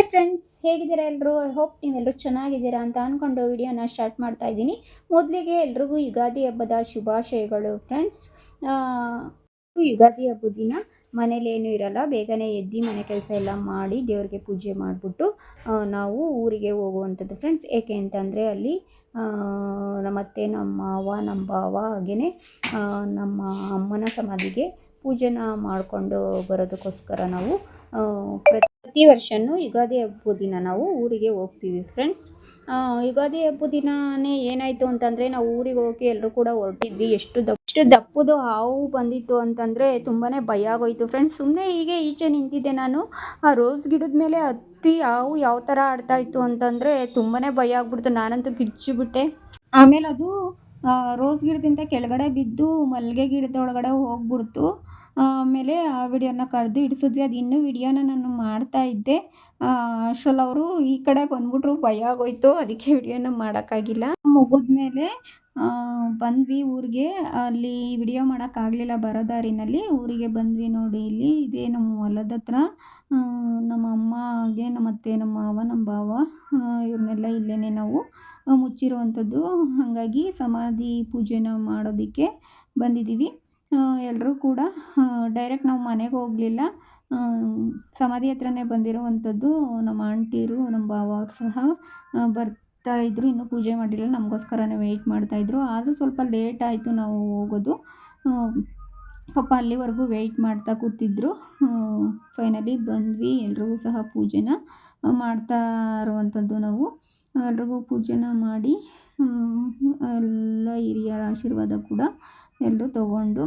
Hi friends, ಹೇಗಿದ್ದೀರಾ ಎಲ್ಲರೂ? I hope ನೀವೆಲ್ಲರೂ ಚೆನ್ನಾಗಿದ್ದೀರಾ ಅಂತ ಅಂದ್ಕೊಂಡು ವಿಡಿಯೋನ ಸ್ಟಾರ್ಟ್ ಮಾಡ್ತಾ ಇದ್ದೀನಿ. ಮೊದಲಿಗೆ ಎಲ್ರಿಗೂ ಯುಗಾದಿ ಹಬ್ಬದ ಶುಭಾಶಯಗಳು ಫ್ರೆಂಡ್ಸ್. ಯುಗಾದಿ ಹಬ್ಬದ ದಿನ ಮನೇಲೇನು ಇರಲ್ಲ, ಬೇಗನೆ ಎದ್ದು ಮನೆ ಕೆಲಸ ಎಲ್ಲ ಮಾಡಿ ದೇವ್ರಿಗೆ ಪೂಜೆ ಮಾಡಿಬಿಟ್ಟು ನಾವು ಊರಿಗೆ ಹೋಗುವಂಥದ್ದು ಫ್ರೆಂಡ್ಸ್. ಏಕೆ ಅಂತಂದರೆ ಅಲ್ಲಿ ನಮ್ಮತ್ತೆ, ನಮ್ಮ ಮಾವ, ನಮ್ಮ ಭಾವ ಹಾಗೆಯೇ ನಮ್ಮ ಅಮ್ಮನ ಸಮಾಧಿಗೆ ಪೂಜೆನ ಮಾಡಿಕೊಂಡು ಬರೋದಕ್ಕೋಸ್ಕರ ನಾವು ಪ್ರತಿ ವರ್ಷವೂ ಯುಗಾದಿ ಹಬ್ಬದ ದಿನ ನಾವು ಊರಿಗೆ ಹೋಗ್ತೀವಿ ಫ್ರೆಂಡ್ಸ್. ಯುಗಾದಿ ಹಬ್ಬದ ದಿನವೇ ಏನಾಯಿತು ಅಂತಂದರೆ, ನಾವು ಊರಿಗೆ ಹೋಗಿ ಎಲ್ಲರೂ ಕೂಡ ಹೊರಟಿದ್ವಿ. ಎಷ್ಟು ದಪ್ಪದು ಹಾವು ಬಂದಿತ್ತು ಅಂತಂದರೆ ತುಂಬಾ ಭಯ ಆಗೋಯಿತು ಫ್ರೆಂಡ್ಸ್. ಸುಮ್ಮನೆ ಹೀಗೆ ಈಚೆ ನಿಂತಿದ್ದೆ ನಾನು, ಆ ರೋಸ್ ಗಿಡದ ಮೇಲೆ ಹತ್ತಿ ಹಾವು ಯಾವ ಥರ ಆಡ್ತಾಯಿತ್ತು ಅಂತಂದರೆ ತುಂಬಾ ಭಯ ಆಗ್ಬಿಡ್ತು. ನಾನಂತೂ ಕಿರ್ಚಿಬಿಟ್ಟೆ. ಆಮೇಲೆ ಅದು ರೋಸ್ ಗಿಡದಿಂದ ಕೆಳಗಡೆ ಬಿದ್ದು ಮಲ್ಲಿಗೆ ಗಿಡದೊಳಗಡೆ ಹೋಗ್ಬಿಡ್ತು. ಆಮೇಲೆ ಆ ವಿಡಿಯೋನ ಕರೆದು ಇಡಿಸಿದ್ವಿ. ಅದು ಇನ್ನೂ ವಿಡಿಯೋನ ನಾನು ಮಾಡ್ತಾ ಇದ್ದೆ ಅಷ್ಟರಲ್ಲಿ ಅವರು ಈ ಕಡೆ ಬಂದ್ಬಿಟ್ರು. ಭಯ ಆಗೋಯ್ತು, ಅದಕ್ಕೆ ವಿಡಿಯೋನ ಮಾಡೋಕ್ಕಾಗಿಲ್ಲ. ಮುಗಿದ್ಮೇಲೆ ಬಂದ್ವಿ ಊರಿಗೆ. ಅಲ್ಲಿ ವಿಡಿಯೋ ಮಾಡೋಕ್ಕಾಗಲಿಲ್ಲ, ಬರೋ ದಾರಿನಲ್ಲಿ ಊರಿಗೆ ಬಂದ್ವಿ. ನೋಡಿ, ಇಲ್ಲಿ ಇದೇ ನಮ್ಮ ಹೊಲದ ಹತ್ರ ನಮ್ಮ ಅಮ್ಮಗೆ, ನಮ್ಮ ಅತ್ತೆ, ನಮ್ಮ ಮಾವ, ನಮ್ಮ ಭಾವ ಇವ್ರನ್ನೆಲ್ಲ ಇಲ್ಲೇ ನಾವು ಮುಚ್ಚಿರುವಂಥದ್ದು. ಹಾಗಾಗಿ ಸಮಾಧಿ ಪೂಜೆನ ಮಾಡೋದಕ್ಕೆ ಬಂದಿದ್ದೀವಿ. ಎಲ್ಲರೂ ಕೂಡ ಡೈರೆಕ್ಟ್ ನಾವು ಮನೆಗೆ ಹೋಗಲಿಲ್ಲ, ಸಮಾಧಿ ಹತ್ರನೇ ಬಂದಿರುವಂಥದ್ದು. ನಮ್ಮ ಆಂಟಿರು, ನಮ್ಮ ಭಾವ ಅವ್ರು ಸಹ ಬರ್ತಾಯಿದ್ರು. ಇನ್ನೂ ಪೂಜೆ ಮಾಡಿಲ್ಲ, ನಮಗೋಸ್ಕರನೇ ವೆಯ್ಟ್ ಮಾಡ್ತಾಯಿದ್ರು. ಆದರೂ ಸ್ವಲ್ಪ ಲೇಟ್ ಆಯಿತು ನಾವು ಹೋಗೋದು. ಪಾಪ ಅಲ್ಲಿವರೆಗೂ ವೆಯ್ಟ್ ಮಾಡ್ತಾ ಕೂತಿದ್ರು. ಫೈನಲಿ ಬಂದ್ವಿ. ಎಲ್ರಿಗೂ ಸಹ ಪೂಜೆನ ಮಾಡ್ತಾ ಇರುವಂಥದ್ದು. ನಾವು ಎಲ್ರಿಗೂ ಪೂಜೆನ ಮಾಡಿ ಎಲ್ಲ ಹಿರಿಯರ ಆಶೀರ್ವಾದ ಕೂಡ ಎಲ್ಲರೂ ತಗೊಂಡು,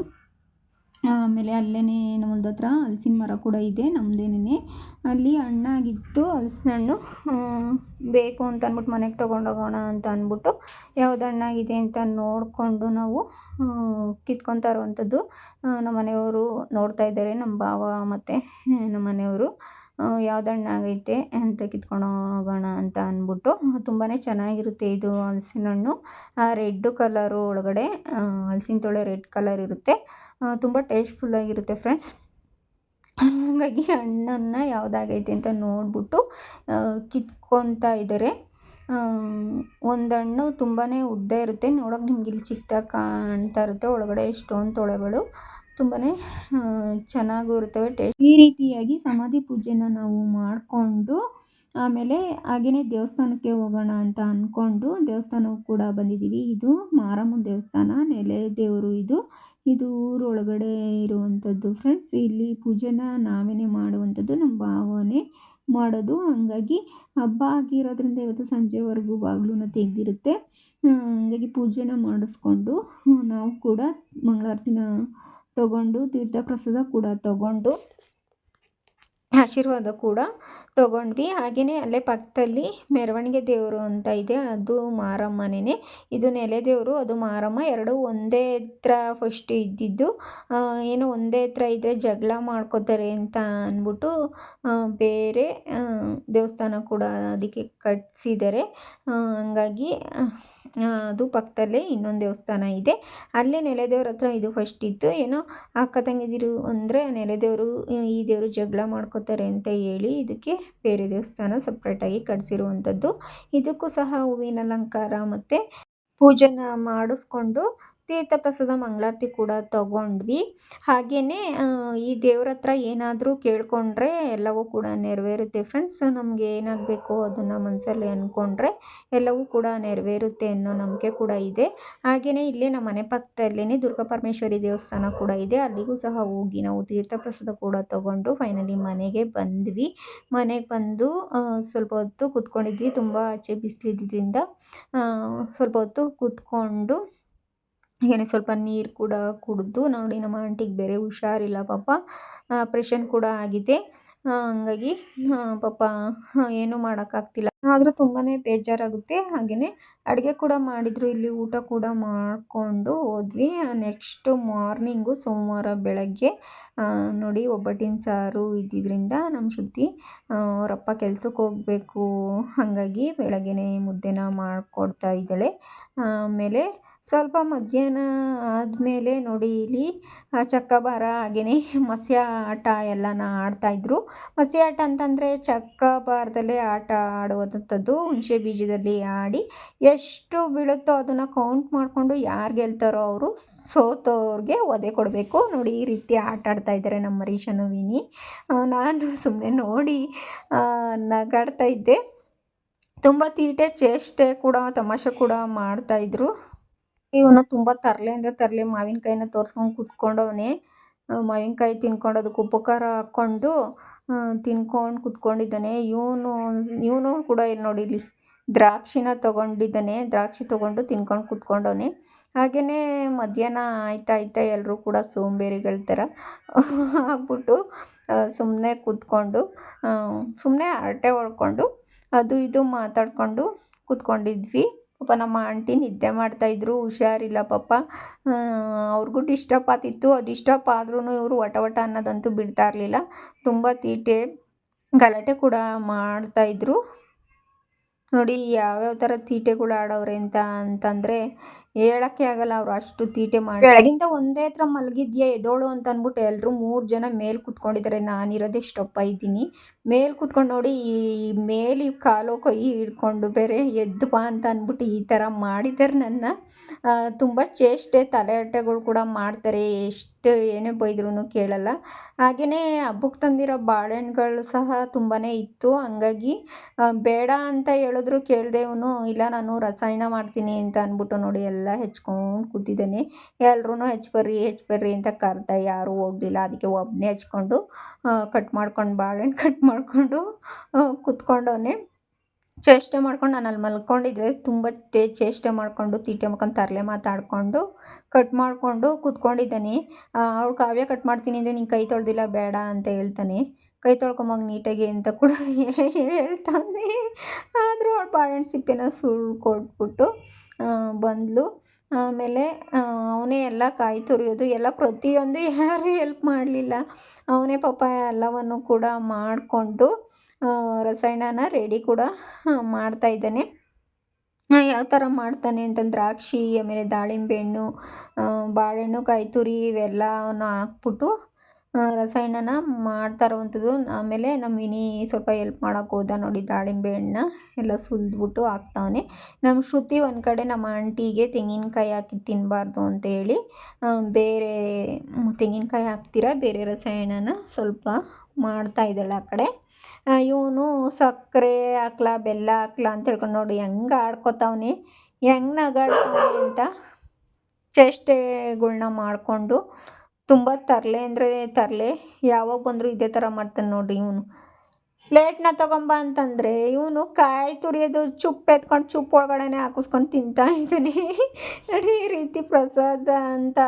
ಆಮೇಲೆ ಅಲ್ಲೇ ನಮ್ಮ ಹೊಲದ ಹತ್ರ ಹಲಸಿನ ಮರ ಕೂಡ ಇದೆ ನಮ್ಮದೇನೇ. ಅಲ್ಲಿ ಹಣ್ಣಾಗಿತ್ತು ಹಲಸಿನ ಹಣ್ಣು. ಬೇಕು ಅಂತ ಅಂದ್ಬಿಟ್ಟು ಮನೆಗೆ ತೊಗೊಂಡೋಗೋಣ ಅಂತ ಅಂದ್ಬಿಟ್ಟು ಯಾವ್ದು ಹಣ್ಣಾಗಿದೆ ಅಂತ ನೋಡಿಕೊಂಡು ನಾವು ಕಿತ್ಕೊತಾ ಇರುವಂಥದ್ದು. ನಮ್ಮ ಮನೆಯವರು ನೋಡ್ತಾ ಇದ್ದಾರೆ, ನಮ್ಮ ಭಾವ ಮತ್ತು ನಮ್ಮ ಮನೆಯವರು ಯಾವ್ದು ಹಣ್ಣಾಗೈತೆ ಅಂತ ಕಿತ್ಕೊಂಡು ಹೋಗೋಣ ಅಂತ ಅಂದ್ಬಿಟ್ಟು. ತುಂಬಾ ಚೆನ್ನಾಗಿರುತ್ತೆ ಇದು ಹಲಸಿನ ಹಣ್ಣು. ರೆಡ್ ಕಲರು ಒಳಗಡೆ ಹಲಸಿನ ತೊಳೆ ರೆಡ್ ಕಲರ್ ಇರುತ್ತೆ. ತುಂಬ ಟೇಸ್ಟ್ಫುಲ್ಲಾಗಿರುತ್ತೆ ಫ್ರೆಂಡ್ಸ್. ಹಾಗಾಗಿ ಹಣ್ಣನ್ನು ಯಾವುದಾಗೈತೆ ಅಂತ ನೋಡಿಬಿಟ್ಟು ಕಿತ್ಕೊತಾ ಇದ್ದಾರೆ. ಒಂದು ಹಣ್ಣು ತುಂಬಾ ಉದ್ದ ಇರುತ್ತೆ, ನೋಡೋಕೆ ನಿಮ್ಗೆ ಇಲ್ಲಿ ಚಿಕ್ಕದಾಗಿ ಕಾಣ್ತಾ ಇರುತ್ತೆ. ಒಳಗಡೆ ಎಷ್ಟೊಂದು ತೊಳೆಗಳು ತುಂಬಾ ಚೆನ್ನಾಗೂ ಇರ್ತವೆ. ಈ ರೀತಿಯಾಗಿ ಸಮಾಧಿ ಪೂಜೆನ ನಾವು ಮಾಡಿಕೊಂಡು ಆಮೇಲೆ ಹಾಗೆಯೇ ದೇವಸ್ಥಾನಕ್ಕೆ ಹೋಗೋಣ ಅಂತ ಅಂದ್ಕೊಂಡು ದೇವಸ್ಥಾನಕ್ಕೂ ಕೂಡ ಬಂದಿದ್ದೀವಿ. ಇದು ಮಾರಮ್ಮನ ದೇವಸ್ಥಾನ, ನೆಲೆ ದೇವರು. ಇದು ಊರೊಳಗಡೆ ಇರುವಂಥದ್ದು ಫ್ರೆಂಡ್ಸ್. ಇಲ್ಲಿ ಪೂಜೆನ ನಾವೇ ಮಾಡುವಂಥದ್ದು, ನಮ್ಮ ಭಾವನೇ ಮಾಡೋದು. ಹಂಗಾಗಿ ಹಬ್ಬ ಆಗಿರೋದ್ರಿಂದ ಇವತ್ತು ಸಂಜೆವರೆಗೂ ಬಾಗಿಲನ್ನ ತೆಗೆದಿರುತ್ತೆ. ಹಂಗಾಗಿ ಪೂಜೆನ ಮಾಡಿಸ್ಕೊಂಡು ನಾವು ಕೂಡ ಮಂಗಳಾರತಿನ ತಗೊಂಡು ತೀರ್ಥ ಪ್ರಸಾದ ಕೂಡ ತಗೊಂಡು ಆಶೀರ್ವಾದ ಕೂಡ ತಗೊಂಡ್ವಿ. ಹಾಗೆಯೇ ಅಲ್ಲೇ ಪಕ್ಕದಲ್ಲಿ ಮೆರವಣಿಗೆ ದೇವರು ಅಂತ ಇದೆ, ಅದು ಮಾರಮ್ಮನೇ. ಇದು ನೆಲೆ ದೇವರು, ಅದು ಮಾರಮ್ಮ. ಎರಡು ಒಂದೇ ಹತ್ರ ಫಸ್ಟ್ ಇದ್ದಿದ್ದು. ಏನು ಒಂದೇ ಹತ್ರ ಇದ್ದರೆ ಜಗಳ ಮಾಡ್ಕೋತಾರೆ ಅಂತ ಅಂದ್ಬಿಟ್ಟು ಬೇರೆ ದೇವಸ್ಥಾನ ಕೂಡ ಅದಕ್ಕೆ ಕಟ್ಟಿಸಿದ್ದಾರೆ. ಹಂಗಾಗಿ ಅದು ಪಕ್ಕದಲ್ಲೇ ಇನ್ನೊಂದು ದೇವಸ್ಥಾನ ಇದೆ. ಅಲ್ಲೇ ನೆಲೆದೇವ್ರ ಹತ್ರ ಇದು ಫಸ್ಟ್ ಇತ್ತು. ಏನೋ ಅಕ್ಕ ತಂಗಿದಿರು ಅಂದರೆ ನೆಲೆದೇವರು ಈ ದೇವರು ಜಗಳ ಮಾಡ್ಕೋತಾರೆ ಅಂತ ಹೇಳಿ ಇದಕ್ಕೆ ಬೇರೆ ದೇವಸ್ಥಾನ ಸಪ್ರೇಟಾಗಿ ಕಟ್ಟಿಸಿರುವಂಥದ್ದು. ಇದಕ್ಕೂ ಸಹ ಹೂವಿನ ಅಲಂಕಾರ ಮತ್ತು ಪೂಜೆನ ಮಾಡಿಸ್ಕೊಂಡು ತೀರ್ಥ ಪ್ರಸಾದ ಮಂಗಳಾರತಿ ಕೂಡ ತಗೊಂಡ್ವಿ. ಹಾಗೆಯೇ ಈ ದೇವ್ರ ಹತ್ರ ಏನಾದರೂ ಕೇಳಿಕೊಂಡ್ರೆ ಎಲ್ಲವೂ ಕೂಡ ನೆರವೇರುತ್ತೆ ಫ್ರೆಂಡ್ಸ್. ನಮಗೆ ಏನಾಗಬೇಕು ಅದನ್ನು ಮನಸ್ಸಲ್ಲಿ ಅಂದ್ಕೊಂಡ್ರೆ ಎಲ್ಲವೂ ಕೂಡ ನೆರವೇರುತ್ತೆ ಅನ್ನೋ ನಂಬಿಕೆ ಕೂಡ ಇದೆ. ಹಾಗೆಯೇ ಇಲ್ಲೇ ನಮ್ಮ ಮನೆ ಪಕ್ಕದಲ್ಲೇ ದುರ್ಗಾ ಪರಮೇಶ್ವರಿ ದೇವಸ್ಥಾನ ಕೂಡ ಇದೆ. ಅಲ್ಲಿಗೂ ಸಹ ಹೋಗಿ ನಾವು ತೀರ್ಥ ಪ್ರಸಾದ ಕೂಡ ತಗೊಂಡು ಫೈನಲಿ ಮನೆಗೆ ಬಂದ್ವಿ. ಮನೆಗೆ ಬಂದು ಸ್ವಲ್ಪ ಹೊತ್ತು ಕೂತ್ಕೊಂಡಿದ್ವಿ. ತುಂಬ ಆಚೆ ಬಿಸಿಲಿದ್ದರಿಂದ ಸ್ವಲ್ಪ ಹೊತ್ತು ಕೂತ್ಕೊಂಡು ಏನೇ ಸ್ವಲ್ಪ ನೀರು ಕೂಡ ಕುಡಿದು, ನೋಡಿ ನಮ್ಮ ಆಂಟಿಗೆ ಬೇರೆ ಹುಷಾರಿಲ್ಲ ಪಾಪ, ಆಪ್ರೇಷನ್ ಕೂಡ ಆಗಿದೆ. ಹಂಗಾಗಿ ಪಾಪ ಏನೂ ಮಾಡೋಕ್ಕಾಗ್ತಿಲ್ಲ, ಆದರೂ ತುಂಬಾ ಬೇಜಾರಾಗುತ್ತೆ. ಹಾಗೆಯೇ ಅಡುಗೆ ಕೂಡ ಮಾಡಿದರು, ಇಲ್ಲಿ ಊಟ ಕೂಡ ಮಾಡಿಕೊಂಡು ಹೋದ್ವಿ. ನೆಕ್ಸ್ಟ್ ಮಾರ್ನಿಂಗು ಸೋಮವಾರ ಬೆಳಗ್ಗೆ ನೋಡಿ ಒಬ್ಬಟ್ಟಿನ ಸಾರು ಇದ್ದಿದ್ದರಿಂದ ನಮ್ಮ ಶ್ರುತಿ ಅವರಪ್ಪ ಕೆಲ್ಸಕ್ಕೆ ಹೋಗಬೇಕು, ಹಾಗಾಗಿ ಬೆಳಗ್ಗೆನೇ ಮುದ್ದೆನ ಮಾಡಿಕೊಡ್ತಾ ಇದ್ದಾಳೆ. ಆಮೇಲೆ ಸ್ವಲ್ಪ ಮಧ್ಯಾಹ್ನ ಆದಮೇಲೆ ನೋಡಿ ಇಲ್ಲಿ ಚಕ್ಕಬಾರ ಹಾಗೆಯೇ ಮತ್ಸ್ಯ ಆಟ ಎಲ್ಲನ ಆಡ್ತಾಯಿದ್ರು. ಮತ್ಸ್ಯ ಆಟ ಅಂತಂದರೆ ಚಕ್ಕಬಾರದಲ್ಲೇ ಆಟ ಆಡುವಂಥದ್ದು. ಹುಣಸೆ ಬೀಜದಲ್ಲಿ ಆಡಿ ಎಷ್ಟು ಬೀಳುತ್ತೋ ಅದನ್ನು ಕೌಂಟ್ ಮಾಡಿಕೊಂಡು ಯಾರು ಗೆಲ್ತಾರೋ ಅವರು ಸೋತವ್ರಿಗೆ ವಧೆ ಕೊಡಬೇಕು. ನೋಡಿ ಈ ರೀತಿ ಆಟ ಆಡ್ತಾಯಿದ್ದಾರೆ ನಮ್ಮ ಮರೀಷನು ವಿನಿ. ನಾನು ಸುಮ್ಮನೆ ನೋಡಿ ನಗಾಡ್ತಾ ಇದ್ದೆ. ತುಂಬ ತೀಟೆ ಚೇಷ್ಟೆ ಕೂಡ ತಮಾಷೆ ಕೂಡ ಮಾಡ್ತಾಯಿದ್ರು. ಇವನು ತುಂಬ ತರಲೆ ಅಂದರೆ ತರಲೆ, ಮಾವಿನಕಾಯಿನ ತೋರಿಸ್ಕೊಂಡು ಕೂತ್ಕೊಂಡವನೇ. ಮಾವಿನಕಾಯಿ ತಿನ್ಕೊಂಡು ಅದಕ್ಕೆ ಉಪ್ಪು ಖಾರ ಹಾಕ್ಕೊಂಡು ತಿನ್ಕೊಂಡು ಕೂತ್ಕೊಂಡಿದ್ದಾನೆ. ಇವನು ಕೂಡ ಇಲ್ಲಿ ನೋಡಿ ಇಲ್ಲಿ ದ್ರಾಕ್ಷಿನ ತೊಗೊಂಡಿದ್ದಾನೆ. ದ್ರಾಕ್ಷಿ ತೊಗೊಂಡು ತಿನ್ಕೊಂಡು ಕೂತ್ಕೊಂಡವನೇ. ಹಾಗೆಯೇ ಮಧ್ಯಾಹ್ನ ಆಯ್ತಾ ಎಲ್ಲರೂ ಕೂಡ ಸೋಂಬೇರಿಗಳ ಥರ ಆಗ್ಬಿಟ್ಟು ಸುಮ್ಮನೆ ಕೂತ್ಕೊಂಡು ಸುಮ್ಮನೆ ಹರಟೆ ಹೊಡ್ಕೊಂಡು ಅದು ಇದು ಮಾತಾಡಿಕೊಂಡು ಕೂತ್ಕೊಂಡಿದ್ವಿ. ಪಾಪ ನಮ್ಮ ಆಂಟಿ ನಿದ್ದೆ ಮಾಡ್ತಾಯಿದ್ರು, ಹುಷಾರಿಲ್ಲ ಪಾಪ. ಅವ್ರಿಗೂ ಡಿಸ್ಟರ್ಬ್ ಆಗ್ತಿತ್ತು. ಅದು ಡಿಸ್ಟರ್ಬ್ ಆದ್ರೂ ಇವರು ವಟ ಅನ್ನೋದಂತೂ ಬಿಡ್ತಾ ಇರಲಿಲ್ಲ. ತುಂಬ ತೀಟೆ ಗಲಾಟೆ ಕೂಡ ಮಾಡ್ತಾಯಿದ್ರು. ನೋಡಿ ಯಾವ್ಯಾವ ಥರ ತೀಟೆಗಳು ಆಡೋರೆ ಅಂತಂದರೆ ಹೇಳೋಕ್ಕೆ ಆಗಲ್ಲ. ಅವರು ಅಷ್ಟು ತೀಟೆ ಮಾಡಿ ಬೆಳಗಿಂದ ಒಂದೇ ಥರ ಮಲಗಿದ್ಯಾ ಎದೋಳು ಅಂತ ಅಂದ್ಬಿಟ್ಟು ಎಲ್ಲರೂ 3 ಜನ ಮೇಲೆ ಕೂತ್ಕೊಂಡಿದ್ದಾರೆ. ನಾನಿರೋದೇ ಇಷ್ಟಪ್ಪ ಇದ್ದೀನಿ. ಮೇಲೆ ಕೂತ್ಕೊಂಡು ನೋಡಿ ಈ ಮೇಲೆ ಕಾಲು ಕೈ ಹಿಡ್ಕೊಂಡು ಬೇರೆ ಎದ್ದು ಬಾ ಅಂತ ಅಂದ್ಬಿಟ್ಟು ಈ ಥರ ಮಾಡಿದ್ದಾರೆ ನನ್ನ. ತುಂಬ ಚೇಷ್ಟೆ ತಲೆಹರಟೆಗಳು ಕೂಡ ಮಾಡ್ತಾರೆ. ಎಷ್ಟು ಏನೇ ಬೈದ್ರೂ ಕೇಳಲ್ಲ. ಹಾಗೆಯೇ ಹಬ್ಬಕ್ಕೆ ತಂದಿರೋ ಬಾಳೆಹಣ್ಣುಗಳು ಸಹ ತುಂಬಾ ಇತ್ತು. ಹಂಗಾಗಿ ಬೇಡ ಅಂತ ಹೇಳಿದ್ರು ಕೇಳದೆ ಇವನು ಇಲ್ಲ ನಾನು ರಸಾಯನ ಮಾಡ್ತೀನಿ ಅಂತ ಅಂದ್ಬಿಟ್ಟು ನೋಡಿ ಎಲ್ಲ ಹೆಚ್ಕೊಂಡು ಕೂತಿದ್ದಾನೆ. ಎಲ್ರೂ ಹೆಚ್ಚು ಬರ್ರಿ ಅಂತ ಕರೆದ ಯಾರೂ ಹೋಗಲಿಲ್ಲ. ಅದಕ್ಕೆ ಒಬ್ಬನೇ ಹೆಚ್ಕೊಂಡು ಬಾಳೆಹಣ್ಣು ಕಟ್ ಮಾಡಿಕೊಂಡು ಕೂತ್ಕೊಂಡವನೇ. ಚೇಷ್ಟೆ ಮಾಡ್ಕೊಂಡು ನಾನು ಅಲ್ಲಿ ಮಲ್ಕೊಂಡಿದ್ರೆ ತುಂಬ ಚೇಷ್ಟೆ ಮಾಡಿಕೊಂಡು ತೀಟೆ ಮಾಡ್ಕೊಂಡು ತರಲೆ ಮಾತಾಡಿಕೊಂಡು ಕಟ್ ಮಾಡಿಕೊಂಡು ಕೂತ್ಕೊಂಡಿದ್ದಾನೆ. ಅವಳು ಕಾವ್ಯ ಕಟ್ ಮಾಡ್ತೀನಿ ಅಂದರೆ ನೀನು ಕೈ ತೊಳೆದಿಲ್ಲ ಬೇಡ ಅಂತ ಹೇಳ್ತಾನೆ. ಕೈ ತೊಳ್ಕೊಂಬಾಗ ನೀಟಾಗಿ ಅಂತ ಕೂಡ ಹೇಳ್ತಾನೆ. ಆದರೂ ಅವಳು ಬಾಳೆಹಣ್ಣು ಸಿಪ್ಪೆನ ಕೊಟ್ಬಿಟ್ಟು ಬಂದಳು. ಆಮೇಲೆ ಅವನೇ ಎಲ್ಲ ಕಾಯಿ ತುರಿಯೋದು ಎಲ್ಲ ಪ್ರತಿಯೊಂದು ಯಾರೂ ಹೆಲ್ಪ್ ಮಾಡಲಿಲ್ಲ. ಅವನೇ ಪಾಪ ಎಲ್ಲವನ್ನು ಕೂಡ ಮಾಡಿಕೊಂಡು ರಸಾಯನನ ರೆಡಿ ಕೂಡ ಮಾಡ್ತಾಯಿದ್ದಾನೆ. ಯಾವ ಥರ ಮಾಡ್ತಾನೆ ಅಂತಂದ್ರೆ ದ್ರಾಕ್ಷಿ ಆಮೇಲೆ ದಾಳಿಂಬೆ ಹಣ್ಣು, ಬಾಳೆಹಣ್ಣು, ಕಾಯಿ ತುರಿ ಇವೆಲ್ಲವನ್ನು ಹಾಕ್ಬಿಟ್ಟು ರಸಾಯನನ ಮಾಡ್ತಾ ಇರೋವಂಥದ್ದು. ಆಮೇಲೆ ನಮ್ಮ ವಿನಿ ಸ್ವಲ್ಪ ಹೆಲ್ಪ್ ಮಾಡೋಕೆ ಹೋದ ನೋಡಿ. ದಾಳಿಂಬೆ ಹಣ್ಣನ್ನ ಎಲ್ಲ ಸುಲಿದ್ಬಿಟ್ಟು ಹಾಕ್ತಾವನೆ. ನಮ್ಮ ಶ್ರುತಿ ಒಂದು ಕಡೆ ನಮ್ಮ ಆಂಟಿಗೆ ತೆಂಗಿನಕಾಯಿ ಹಾಕಿ ತಿನ್ನಬಾರ್ದು ಅಂತೇಳಿ ಬೇರೆ ತೆಂಗಿನಕಾಯಿ ಹಾಕ್ತೀರಾ ಬೇರೆ ರಸಾಯನನ ಸ್ವಲ್ಪ ಮಾಡ್ತಾಯಿದ್ದಾಳೆ ಆ ಕಡೆ. ಇವನು ಸಕ್ಕರೆ ಹಾಕ್ಲಾ ಬೆಲ್ಲ ಹಾಕ್ಲಾ ಅಂತ ಹೇಳ್ಕೊಂಡು ನೋಡಿ ಹೆಂಗೆ ಆಡ್ಕೊತಾವನೆ, ಹೆಂಗೆ ನಗಾಡ್ತಾವನೆ ಅಂತ ಚೇಷ್ಟೆಗಳ್ನ ಮಾಡಿಕೊಂಡು. ತುಂಬ ತರಲೆ ಅಂದರೆ ತರಲೆ. ಯಾವಾಗ ಬಂದರೂ ಇದೇ ಥರ ಮಾಡ್ತಾನೆ ನೋಡಿ ಇವನು. ಪ್ಲೇಟ್ನ ತೊಗೊಂಬ ಅಂತಂದರೆ ಇವನು ಕಾಯಿ ತುರಿಯೋದು ಚುಪ್ಪು ಎತ್ಕೊಂಡು ಚುಪ್ಪು ಒಳಗಡೆನೆ ಹಾಕಿಸ್ಕೊಂಡು ತಿಂತಾ ಇದ್ದಾನೆ. ನೋಡಿ ಈ ರೀತಿ ಪ್ರಸಾದ ಅಂತ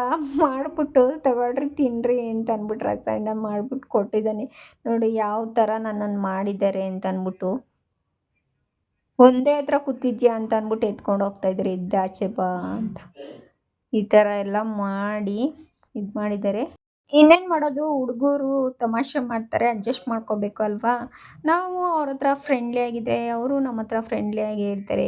ಮಾಡಿಬಿಟ್ಟು ತಗೊಳ್ರಿ ತಿನ್ನಿರಿ ಅಂತ ಅಂದ್ಬಿಟ್ಟು ರಸಾಯನ ಮಾಡಿಬಿಟ್ಟು ಕೊಟ್ಟಿದ್ದಾನೆ. ನೋಡಿ ಯಾವ ಥರ ನನ್ನನ್ನು ಮಾಡಿದ್ದಾರೆ ಅಂತ ಅಂದ್ಬಿಟ್ಟು. ಒಂದೇ ಹತ್ರ ಕೂತಿದ್ಯಾ ಅಂತ ಅಂದ್ಬಿಟ್ಟು ಎತ್ಕೊಂಡು ಹೋಗ್ತಾಯಿದ್ದಾರೆ ಆಚೆ ಬಾ ಅಂತ. ಈ ಥರ ಎಲ್ಲ ಮಾಡಿ ಇದು ಮಾಡಿದ್ದಾರೆ. ಇನ್ನೇನು ಮಾಡೋದು, ಹುಡುಗರು ತಮಾಷೆ ಮಾಡ್ತಾರೆ, ಅಡ್ಜಸ್ಟ್ ಮಾಡ್ಕೋಬೇಕು ಅಲ್ವಾ. ನಾವು ಅವ್ರ ಹತ್ರ ಫ್ರೆಂಡ್ಲಿ ಆಗಿದ್ದರೆ ಅವರು ನಮ್ಮ ಹತ್ರ ಫ್ರೆಂಡ್ಲಿ ಆಗೇ ಇರ್ತಾರೆ.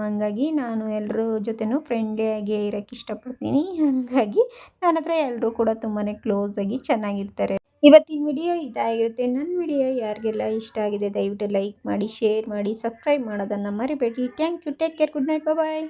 ಹಂಗಾಗಿ ನಾನು ಎಲ್ಲರ ಜೊತೆನೂ ಫ್ರೆಂಡ್ಲಿಯಾಗಿ ಇರೋಕ್ಕೆ ಇಷ್ಟಪಡ್ತೀನಿ. ಹಾಗಾಗಿ ನನ್ನ ಹತ್ರ ಎಲ್ಲರೂ ಕೂಡ ತುಂಬಾ ಕ್ಲೋಸಾಗಿ ಚೆನ್ನಾಗಿರ್ತಾರೆ. ಇವತ್ತಿನ ವಿಡಿಯೋ ಇದಾಗಿರುತ್ತೆ. ನನ್ನ ವಿಡಿಯೋ ಯಾರಿಗೆಲ್ಲ ಇಷ್ಟ ಆಗಿದೆ ದಯವಿಟ್ಟು ಲೈಕ್ ಮಾಡಿ, ಶೇರ್ ಮಾಡಿ, ಸಬ್ಸ್ಕ್ರೈಬ್ ಮಾಡೋದನ್ನು ಮರಿಬೇಡಿ. Thank you. Take care. Good night. Bye.